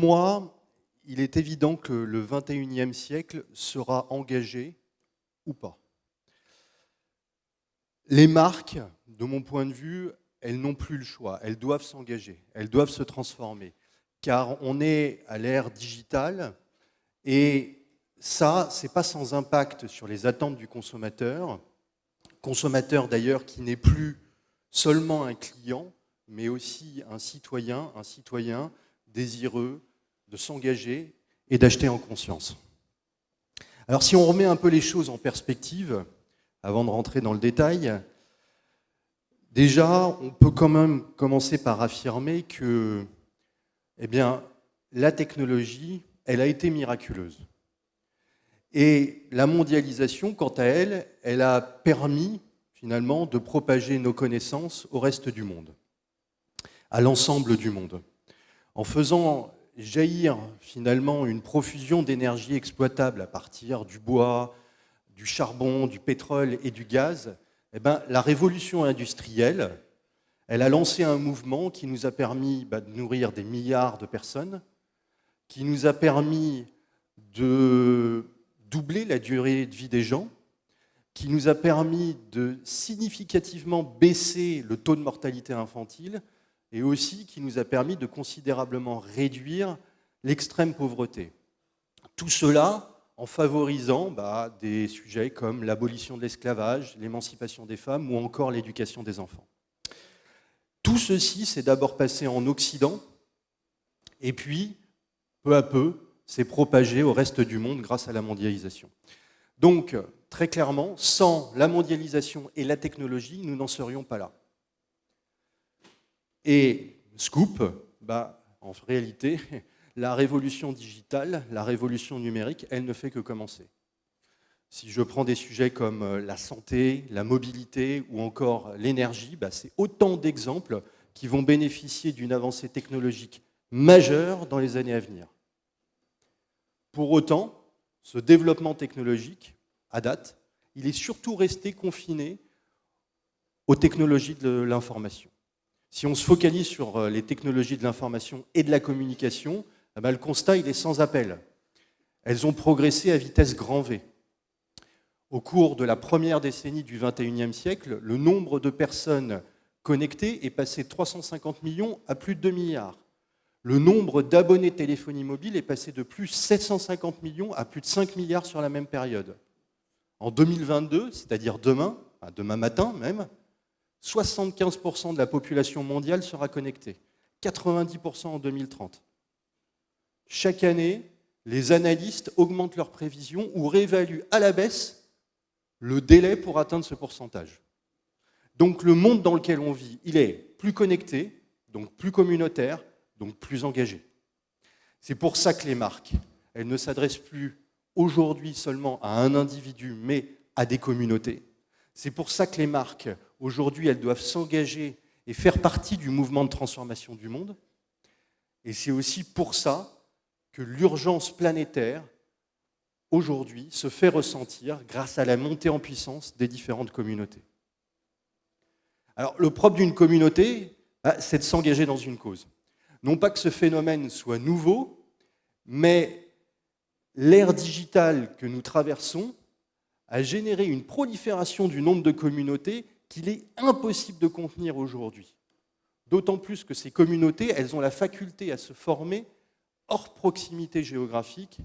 moi, il est évident que le XXIe siècle sera engagé ou pas. Les marques, de mon point de vue, elles n'ont plus le choix. Elles doivent s'engager, elles doivent se transformer. Car on est à l'ère digitale et ça, ce n'est pas sans impact sur les attentes du consommateur. Consommateur d'ailleurs qui n'est plus seulement un client, mais aussi un citoyen désireux de s'engager et d'acheter en conscience. Alors si on remet un peu les choses en perspective, avant de rentrer dans le détail, déjà on peut quand même commencer par affirmer que la technologie, elle a été miraculeuse. Et la mondialisation, quant à elle, elle a permis finalement de propager nos connaissances au reste du monde, à l'ensemble du monde, en faisant jaillir finalement une profusion d'énergie exploitable à partir du bois, du charbon, du pétrole et du gaz. La révolution industrielle, elle a lancé un mouvement qui nous a permis de nourrir des milliards de personnes, qui nous a permis de doubler la durée de vie des gens, qui nous a permis de significativement baisser le taux de mortalité infantile et aussi qui nous a permis de considérablement réduire l'extrême pauvreté. Tout cela en favorisant des sujets comme l'abolition de l'esclavage, l'émancipation des femmes ou encore l'éducation des enfants. Tout ceci s'est d'abord passé en Occident et puis, peu à peu, s'est propagé au reste du monde grâce à la mondialisation. Donc, très clairement, sans la mondialisation et la technologie, nous n'en serions pas là. Et scoop, en réalité, la révolution digitale, la révolution numérique, elle ne fait que commencer. Si je prends des sujets comme la santé, la mobilité ou encore l'énergie, c'est autant d'exemples qui vont bénéficier d'une avancée technologique majeure dans les années à venir. Pour autant, ce développement technologique, à date, il est surtout resté confiné aux technologies de l'information. Si on se focalise sur les technologies de l'information et de la communication, le constat il est sans appel. Elles ont progressé à vitesse grand V. Au cours de la première décennie du XXIe siècle, le nombre de personnes connectées est passé de 350 millions à plus de 2 milliards. Le nombre d'abonnés de téléphonie mobile est passé de plus de 750 millions à plus de 5 milliards sur la même période. En 2022, c'est-à-dire demain matin même, 75% de la population mondiale sera connectée, 90% en 2030. Chaque année, les analystes augmentent leurs prévisions ou réévaluent à la baisse le délai pour atteindre ce pourcentage. Donc le monde dans lequel on vit, il est plus connecté, donc plus communautaire, donc plus engagé. C'est pour ça que les marques, elles ne s'adressent plus aujourd'hui seulement à un individu, mais à des communautés. C'est pour ça que les marques, aujourd'hui, elles doivent s'engager et faire partie du mouvement de transformation du monde. Et c'est aussi pour ça que l'urgence planétaire, aujourd'hui, se fait ressentir grâce à la montée en puissance des différentes communautés. Alors, le propre d'une communauté, c'est de s'engager dans une cause. Non pas que ce phénomène soit nouveau, mais l'ère digitale que nous traversons a généré une prolifération du nombre de communautés qu'il est impossible de contenir aujourd'hui. D'autant plus que ces communautés, elles ont la faculté à se former hors proximité géographique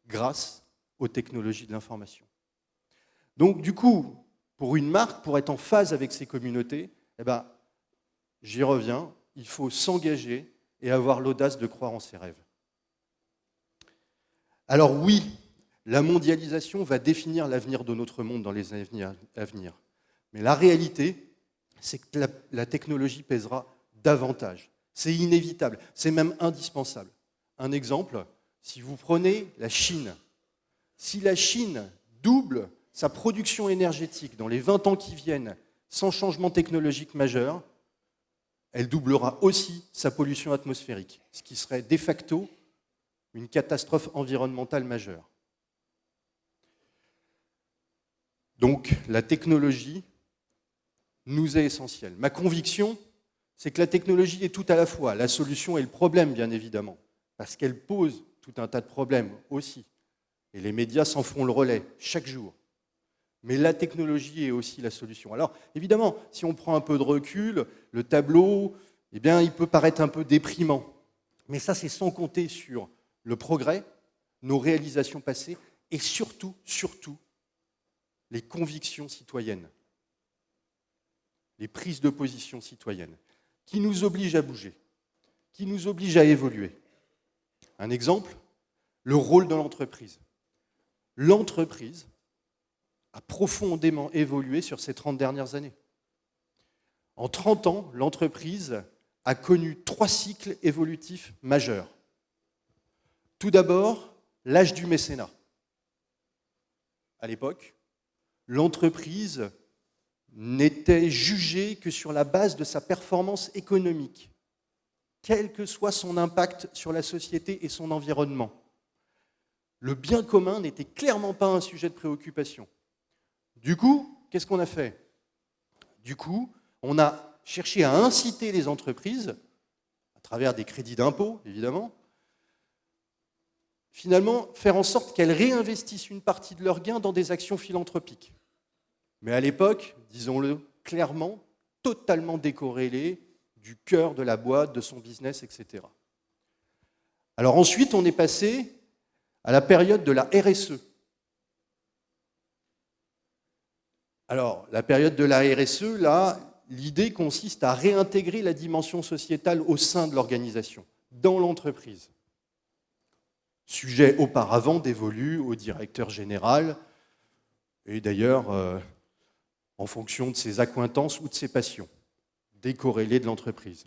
grâce aux technologies de l'information. Donc du coup, pour une marque, pour être en phase avec ces communautés, j'y reviens, il faut s'engager et avoir l'audace de croire en ses rêves. Alors oui, la mondialisation va définir l'avenir de notre monde dans les années à venir. Mais la réalité, c'est que la technologie pèsera davantage. C'est inévitable, c'est même indispensable. Un exemple, si vous prenez la Chine, si la Chine double sa production énergétique dans les 20 ans qui viennent sans changement technologique majeur, elle doublera aussi sa pollution atmosphérique, ce qui serait de facto une catastrophe environnementale majeure. Donc, la technologie nous est essentielle. Ma conviction, c'est que la technologie est tout à la fois la solution et le problème, bien évidemment. parce qu'elle pose tout un tas de problèmes aussi. Et les médias s'en font le relais chaque jour. Mais la technologie est aussi la solution. Alors, évidemment, si on prend un peu de recul, le tableau, eh bien, il peut paraître un peu déprimant. Mais ça, c'est sans compter sur le progrès, nos réalisations passées, et surtout, les convictions citoyennes, les prises de position citoyennes, qui nous obligent à bouger, qui nous obligent à évoluer. Un exemple, le rôle de l'entreprise. L'entreprise a profondément évolué sur ces 30 dernières années. En 30 ans, l'entreprise a connu 3 cycles évolutifs majeurs. Tout d'abord, l'âge du mécénat. À l'époque, l'entreprise n'était jugée que sur la base de sa performance économique, quel que soit son impact sur la société et son environnement. Le bien commun n'était clairement pas un sujet de préoccupation. Du coup, qu'est-ce qu'on a fait? Du coup, on a cherché à inciter les entreprises, à travers des crédits d'impôt, évidemment, finalement, faire en sorte qu'elles réinvestissent une partie de leurs gains dans des actions philanthropiques. Mais à l'époque, disons-le clairement, totalement décorrélées du cœur de la boîte, de son business, etc. Alors ensuite, on est passé à la période de la RSE. Alors, la période de la RSE, là, l'idée consiste à réintégrer la dimension sociétale au sein de l'organisation, dans l'entreprise. Sujet auparavant dévolu au directeur général, et d'ailleurs en fonction de ses accointances ou de ses passions, décorrélé de l'entreprise.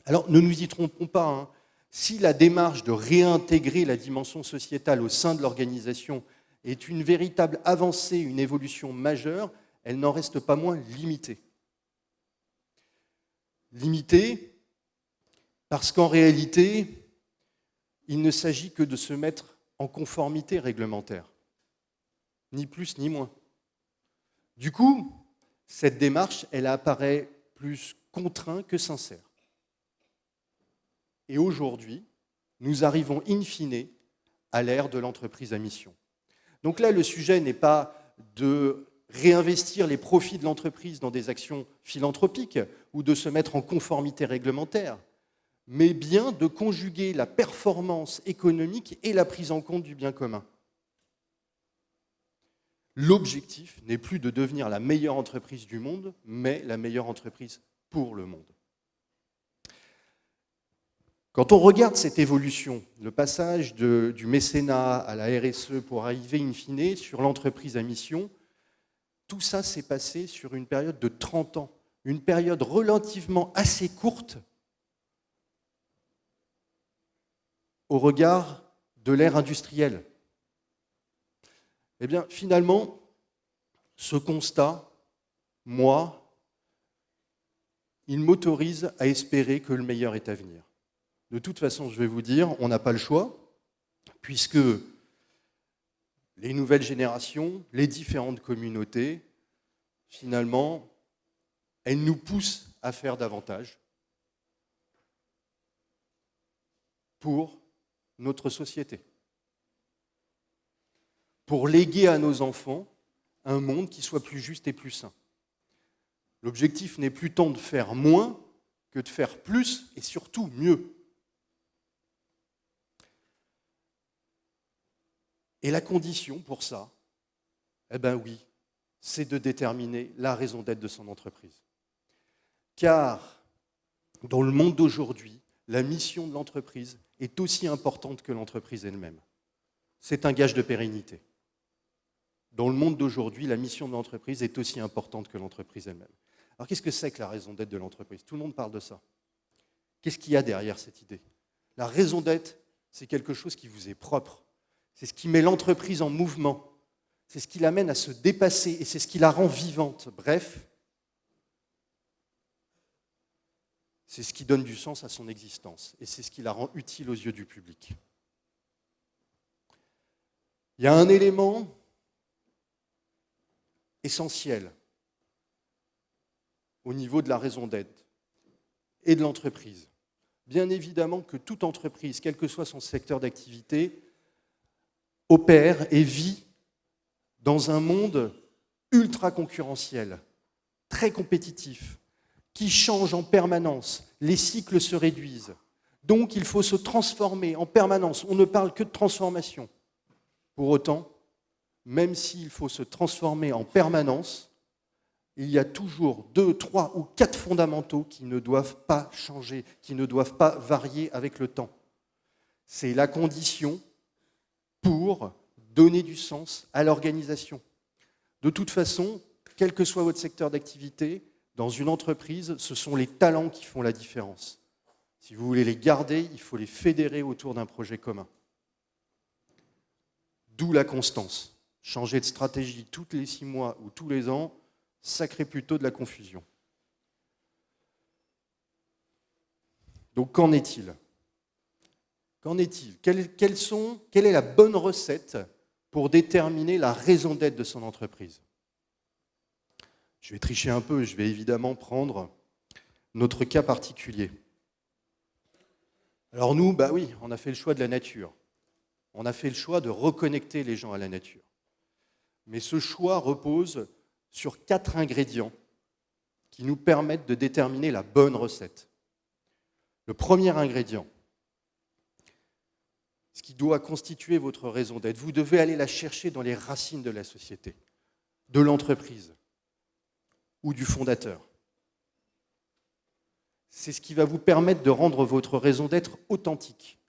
Alors, ne nous y trompons pas, hein. Si la démarche de réintégrer la dimension sociétale au sein de l'organisation est une véritable avancée, une évolution majeure, elle n'en reste pas moins limitée. Limitée parce qu'en réalité, il ne s'agit que de se mettre en conformité réglementaire, ni plus ni moins. Du coup, cette démarche, elle apparaît plus contrainte que sincère. Et aujourd'hui, nous arrivons in fine à l'ère de l'entreprise à mission. Donc là, le sujet n'est pas de réinvestir les profits de l'entreprise dans des actions philanthropiques ou de se mettre en conformité réglementaire, mais bien de conjuguer la performance économique et la prise en compte du bien commun. L'objectif n'est plus de devenir la meilleure entreprise du monde, mais la meilleure entreprise pour le monde. Quand on regarde cette évolution, le passage du mécénat à la RSE pour arriver in fine sur l'entreprise à mission, tout ça s'est passé sur une période de 30 ans, une période relativement assez courte au regard de l'ère industrielle. Eh bien, finalement, ce constat, moi, il m'autorise à espérer que le meilleur est à venir. De toute façon, je vais vous dire, on n'a pas le choix, puisque les nouvelles générations, les différentes communautés, finalement, elles nous poussent à faire davantage pour notre société, pour léguer à nos enfants un monde qui soit plus juste et plus sain. L'objectif n'est plus tant de faire moins que de faire plus et surtout mieux. Et la condition pour ça, eh bien oui, c'est de déterminer la raison d'être de son entreprise. Car dans le monde d'aujourd'hui, la mission de l'entreprise est aussi importante que l'entreprise elle-même. C'est un gage de pérennité. Dans le monde d'aujourd'hui, la mission de l'entreprise est aussi importante que l'entreprise elle-même. Alors qu'est-ce que c'est que la raison d'être de l'entreprise? Tout le monde parle de ça. Qu'est-ce qu'il y a derrière cette idée? La raison d'être, c'est quelque chose qui vous est propre. C'est ce qui met l'entreprise en mouvement. C'est ce qui l'amène à se dépasser et c'est ce qui la rend vivante. Bref, c'est ce qui donne du sens à son existence et c'est ce qui la rend utile aux yeux du public. Il y a un élément essentiel au niveau de la raison d'être et de l'entreprise. Bien évidemment que toute entreprise, quel que soit son secteur d'activité, opère et vit dans un monde ultra concurrentiel, très compétitif, qui change en permanence. Les cycles se réduisent. Donc il faut se transformer en permanence. On ne parle que de transformation. Pour autant, même s'il faut se transformer en permanence, il y a toujours 2, 3 ou 4 fondamentaux qui ne doivent pas changer, qui ne doivent pas varier avec le temps. C'est la condition pour donner du sens à l'organisation. De toute façon, quel que soit votre secteur d'activité, dans une entreprise, ce sont les talents qui font la différence. Si vous voulez les garder, il faut les fédérer autour d'un projet commun. D'où la constance. Changer de stratégie tous les 6 mois ou tous les ans, ça crée plutôt de la confusion. Donc qu'en est-il ? Qu'en est-il ? Quelle est la bonne recette pour déterminer la raison d'être de son entreprise ? Je vais tricher un peu, je vais évidemment prendre notre cas particulier. Alors nous, oui, on a fait le choix de la nature. On a fait le choix de reconnecter les gens à la nature. Mais ce choix repose sur 4 ingrédients qui nous permettent de déterminer la bonne recette. Le premier ingrédient, ce qui doit constituer votre raison d'être, vous devez aller la chercher dans les racines de la société, de l'entreprise ou du fondateur. C'est ce qui va vous permettre de rendre votre raison d'être authentique.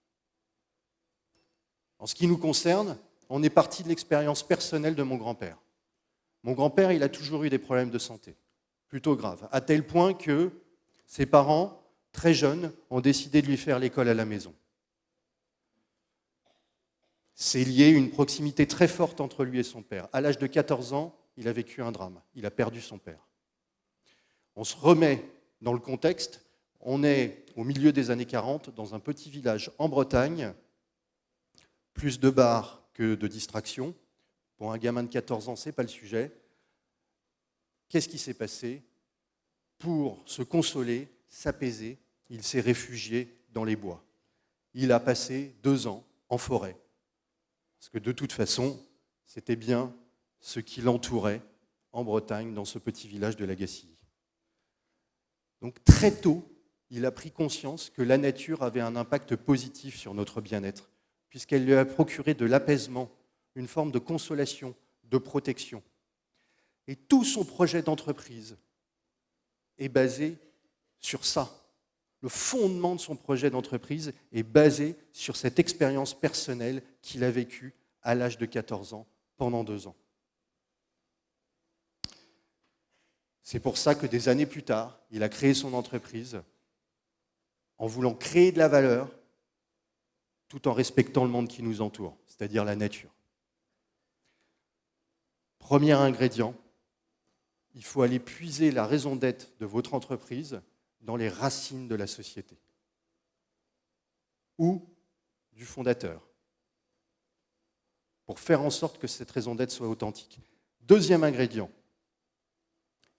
En ce qui nous concerne, on est parti de l'expérience personnelle de mon grand-père. Mon grand-père, il a toujours eu des problèmes de santé, plutôt graves, à tel point que ses parents, très jeunes, ont décidé de lui faire l'école à la maison. C'est lié à une proximité très forte entre lui et son père. À l'âge de 14 ans, il a vécu un drame, il a perdu son père. On se remet dans le contexte, on est au milieu des années 40, dans un petit village en Bretagne, plus de bars que de distractions. Pour un gamin de 14 ans, ce n'est pas le sujet. Qu'est-ce qui s'est passé ? Pour se consoler, s'apaiser, il s'est réfugié dans les bois. Il a passé 2 ans en forêt. Parce que de toute façon, c'était bien ce qui l'entourait en Bretagne, dans ce petit village de la Gacilly. Donc très tôt, il a pris conscience que la nature avait un impact positif sur notre bien-être, puisqu'elle lui a procuré de l'apaisement, une forme de consolation, de protection. Et tout son projet d'entreprise est basé sur ça. Le fondement de son projet d'entreprise est basé sur cette expérience personnelle qu'il a vécue à l'âge de 14 ans, pendant 2 ans. C'est pour ça que des années plus tard, il a créé son entreprise en voulant créer de la valeur tout en respectant le monde qui nous entoure, c'est-à-dire la nature. Premier ingrédient, il faut aller puiser la raison d'être de votre entreprise dans les racines de la société ou du fondateur pour faire en sorte que cette raison d'être soit authentique. Deuxième ingrédient,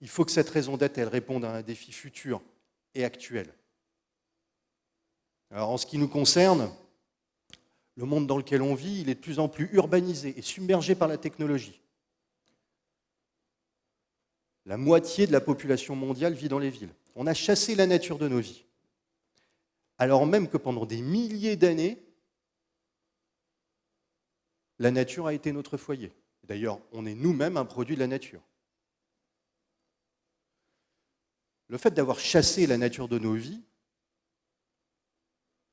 il faut que cette raison d'être, elle réponde à un défi futur et actuel. Alors en ce qui nous concerne, le monde dans lequel on vit, il est de plus en plus urbanisé et submergé par la technologie. La moitié de la population mondiale vit dans les villes. On a chassé la nature de nos vies. Alors même que pendant des milliers d'années, la nature a été notre foyer. D'ailleurs, on est nous-mêmes un produit de la nature. Le fait d'avoir chassé la nature de nos vies,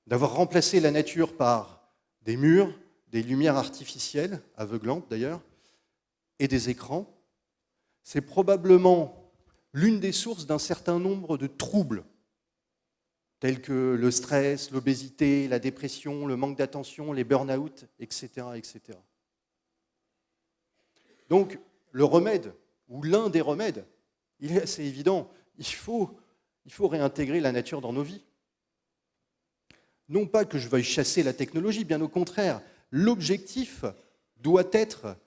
d'avoir remplacé la nature par des murs, des lumières artificielles, aveuglantes d'ailleurs, et des écrans, c'est probablement l'une des sources d'un certain nombre de troubles, tels que le stress, l'obésité, la dépression, le manque d'attention, les burn-out, etc., etc. Donc, le remède, ou l'un des remèdes, il est assez évident, il faut réintégrer la nature dans nos vies. Non pas que je veuille chasser la technologie, bien au contraire, l'objectif doit être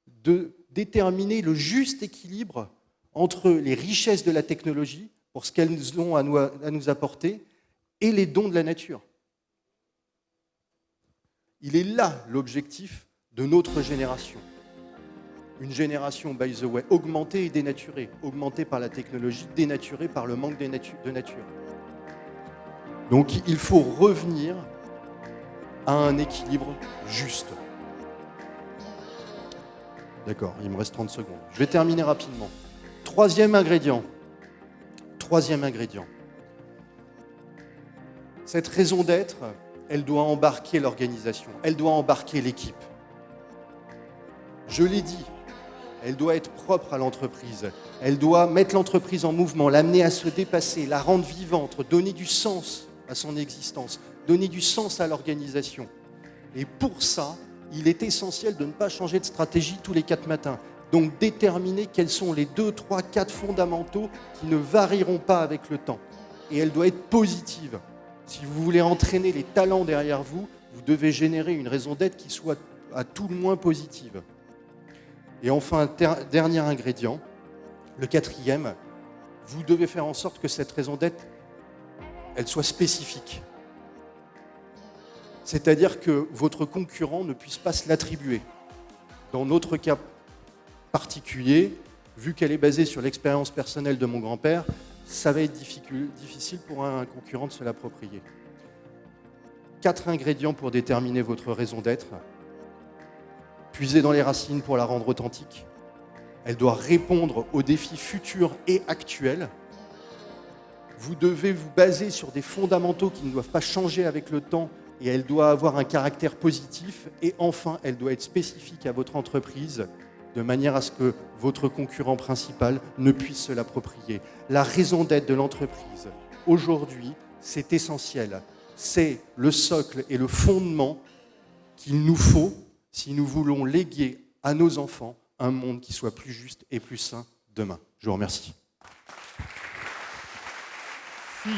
de déterminer le juste équilibre entre les richesses de la technologie, pour ce qu'elles ont à nous apporter, et les dons de la nature. Il est là l'objectif de notre génération. Une génération, by the way, augmentée et dénaturée. Augmentée par la technologie, dénaturée par le manque de nature. Donc il faut revenir à un équilibre juste. D'accord, il me reste 30 secondes. Je vais terminer rapidement. Troisième ingrédient. Cette raison d'être, elle doit embarquer l'organisation, elle doit embarquer l'équipe. Je l'ai dit, elle doit être propre à l'entreprise. Elle doit mettre l'entreprise en mouvement, l'amener à se dépasser, la rendre vivante, donner du sens à son existence, donner du sens à l'organisation. Et pour ça, il est essentiel de ne pas changer de stratégie tous les 4 matins. Donc déterminer quels sont les 2, 3, 4 fondamentaux qui ne varieront pas avec le temps. Et elle doit être positive. Si vous voulez entraîner les talents derrière vous, vous devez générer une raison d'être qui soit à tout le moins positive. Et enfin, dernier ingrédient, le 4e, vous devez faire en sorte que cette raison d'être, elle soit spécifique. C'est-à-dire que votre concurrent ne puisse pas se l'attribuer. Dans notre cas particulier, vu qu'elle est basée sur l'expérience personnelle de mon grand-père, ça va être difficile pour un concurrent de se l'approprier. 4 ingrédients pour déterminer votre raison d'être. Puiser dans les racines pour la rendre authentique. Elle doit répondre aux défis futurs et actuels. Vous devez vous baser sur des fondamentaux qui ne doivent pas changer avec le temps et elle doit avoir un caractère positif. Et enfin, elle doit être spécifique à votre entreprise de manière à ce que votre concurrent principal ne puisse se l'approprier. La raison d'être de l'entreprise, aujourd'hui, c'est essentiel. C'est le socle et le fondement qu'il nous faut si nous voulons léguer à nos enfants un monde qui soit plus juste et plus sain demain. Je vous remercie. Si.